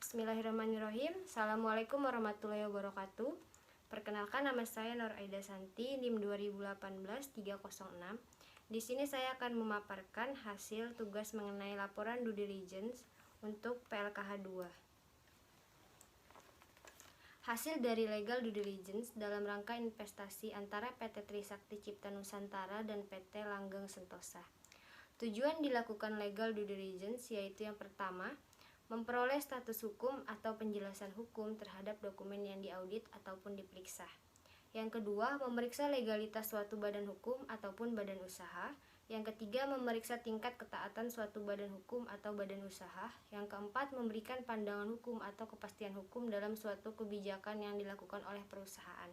Bismillahirrahmanirrahim. Assalamualaikum warahmatullahi wabarakatuh. Perkenalkan, nama saya Nur Aida Santi, NIM 2018-306. Di sini saya akan memaparkan hasil tugas mengenai laporan due diligence untuk PLKH 2. Hasil dari legal due diligence dalam rangka investasi antara PT Trisakti Cipta Nusantara dan PT Langgeng Sentosa. Tujuan dilakukan legal due diligence yaitu yang pertama, memperoleh status hukum atau penjelasan hukum terhadap dokumen yang diaudit ataupun diperiksa. Yang kedua, memeriksa legalitas suatu badan hukum ataupun badan usaha. Yang ketiga, memeriksa tingkat ketaatan suatu badan hukum atau badan usaha. Yang keempat, memberikan pandangan hukum atau kepastian hukum dalam suatu kebijakan yang dilakukan oleh perusahaan.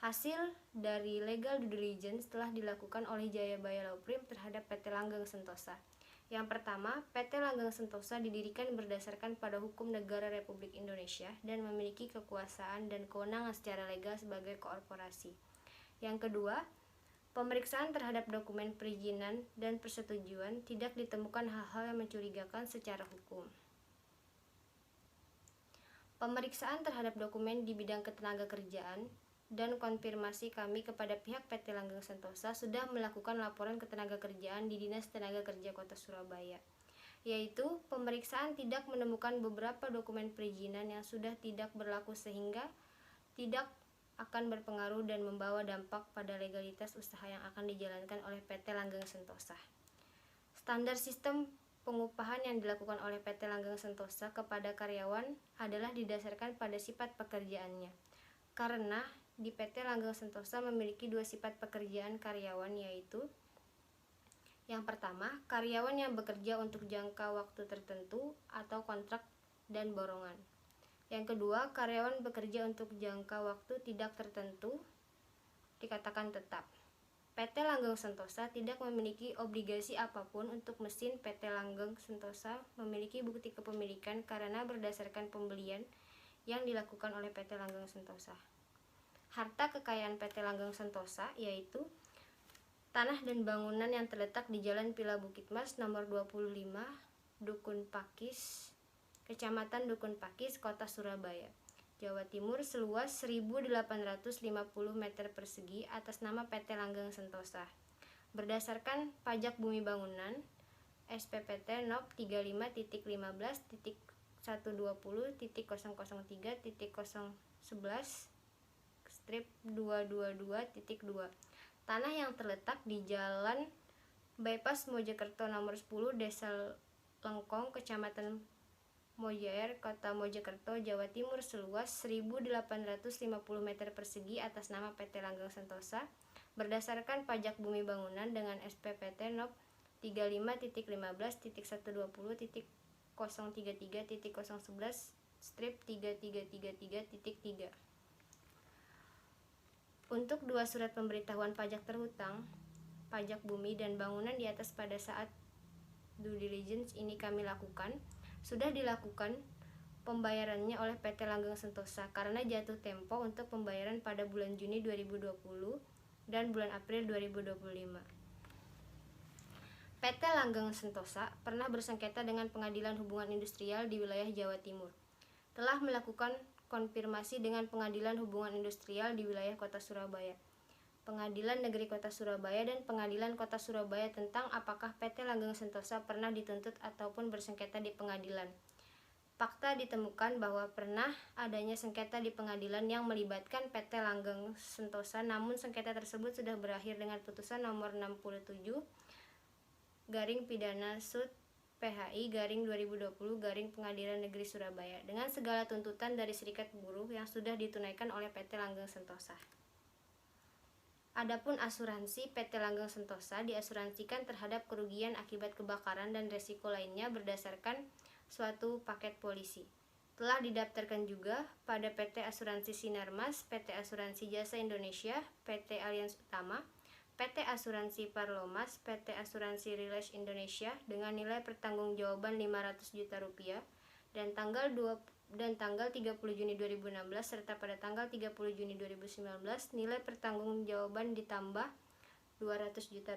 Hasil dari legal due diligence telah dilakukan oleh Jayabaya Law-Firm terhadap PT Langgeng Sentosa. Yang pertama, PT Langgeng Sentosa didirikan berdasarkan pada hukum negara Republik Indonesia dan memiliki kekuasaan dan kewenangan secara legal sebagai korporasi. Yang kedua, pemeriksaan terhadap dokumen perizinan dan persetujuan tidak ditemukan hal-hal yang mencurigakan secara hukum. Pemeriksaan terhadap dokumen di bidang ketenagakerjaan dan konfirmasi kami kepada pihak PT Langgeng Sentosa sudah melakukan laporan ketenagakerjaan di Dinas Tenaga Kerja Kota Surabaya, yaitu pemeriksaan tidak menemukan beberapa dokumen perizinan yang sudah tidak berlaku sehingga tidak akan berpengaruh dan membawa dampak pada legalitas usaha yang akan dijalankan oleh PT Langgeng Sentosa. Standar sistem pengupahan yang dilakukan oleh PT Langgeng Sentosa kepada karyawan adalah didasarkan pada sifat pekerjaannya, karena di PT Langgeng Sentosa memiliki dua sifat pekerjaan karyawan, yaitu yang pertama, karyawan yang bekerja untuk jangka waktu tertentu atau kontrak dan borongan. Yang kedua, karyawan bekerja untuk jangka waktu tidak tertentu, dikatakan tetap. PT Langgeng Sentosa tidak memiliki obligasi apapun untuk mesin PT Langgeng Sentosa memiliki bukti kepemilikan karena berdasarkan pembelian yang dilakukan oleh PT Langgeng Sentosa. Harta kekayaan PT Langgeng Sentosa yaitu tanah dan bangunan yang terletak di Jalan Pila Bukit Mas nomor 25, Dukun Pakis, Kecamatan Dukun Pakis, Kota Surabaya, Jawa Timur, seluas 1.850 meter persegi atas nama PT Langgeng Sentosa. Berdasarkan pajak bumi bangunan SPPT NOP 35.120.111/222.2, tanah yang terletak di Jalan Bypass Mojokerto nomor 10, Desa Lengkong, Kecamatan Mojaer, Kota Mojokerto, Jawa Timur, seluas 1.850 meter persegi atas nama PT Langgeng Sentosa berdasarkan pajak bumi bangunan dengan SPPT NOP 35.033.011/3333.3. Untuk dua surat pemberitahuan pajak terhutang, pajak bumi dan bangunan di atas pada saat due diligence ini kami lakukan, sudah dilakukan pembayarannya oleh PT Langgeng Sentosa karena jatuh tempo untuk pembayaran pada bulan Juni 2020 dan bulan April 2025. PT Langgeng Sentosa pernah bersengketa dengan Pengadilan Hubungan Industrial di wilayah Jawa Timur. Telah melakukan konfirmasi dengan Pengadilan Hubungan Industrial di wilayah Kota Surabaya, Pengadilan Negeri Kota Surabaya, dan Pengadilan Kota Surabaya tentang apakah PT Langgeng Sentosa pernah dituntut ataupun bersengketa di pengadilan. Fakta ditemukan bahwa pernah adanya sengketa di pengadilan yang melibatkan PT Langgeng Sentosa, namun sengketa tersebut sudah berakhir dengan putusan nomor 67/Pidana/Sud/PHI/2020/Pengadilan Negeri Surabaya dengan segala tuntutan dari serikat buruh yang sudah ditunaikan oleh PT Langgeng Sentosa. Adapun asuransi, PT Langgeng Sentosa diasuransikan terhadap kerugian akibat kebakaran dan resiko lainnya berdasarkan suatu paket polisi. Telah didaftarkan juga pada PT Asuransi Sinarmas, PT Asuransi Jasa Indonesia, PT Allianz Utama, PT Asuransi Parlomas, PT Asuransi Relax Indonesia dengan nilai pertanggungjawaban Rp500 juta dan tanggal 30 Juni 2016 serta pada tanggal 30 Juni 2019 nilai pertanggungjawaban ditambah Rp200 juta.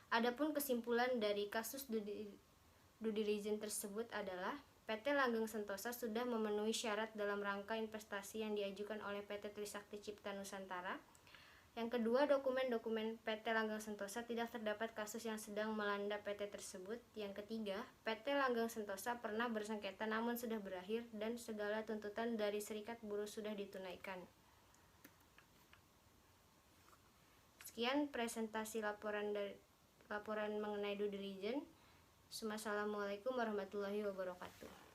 Adapun kesimpulan dari kasus due diligence tersebut adalah PT Langgeng Sentosa sudah memenuhi syarat dalam rangka investasi yang diajukan oleh PT Trisakti Cipta Nusantara. Yang kedua, dokumen-dokumen PT Langgeng Sentosa tidak terdapat kasus yang sedang melanda PT tersebut. Yang ketiga, PT Langgeng Sentosa pernah bersengketa namun sudah berakhir dan segala tuntutan dari serikat buruh sudah ditunaikan. Sekian presentasi laporan mengenai due diligence. Wassalamualaikum warahmatullahi wabarakatuh.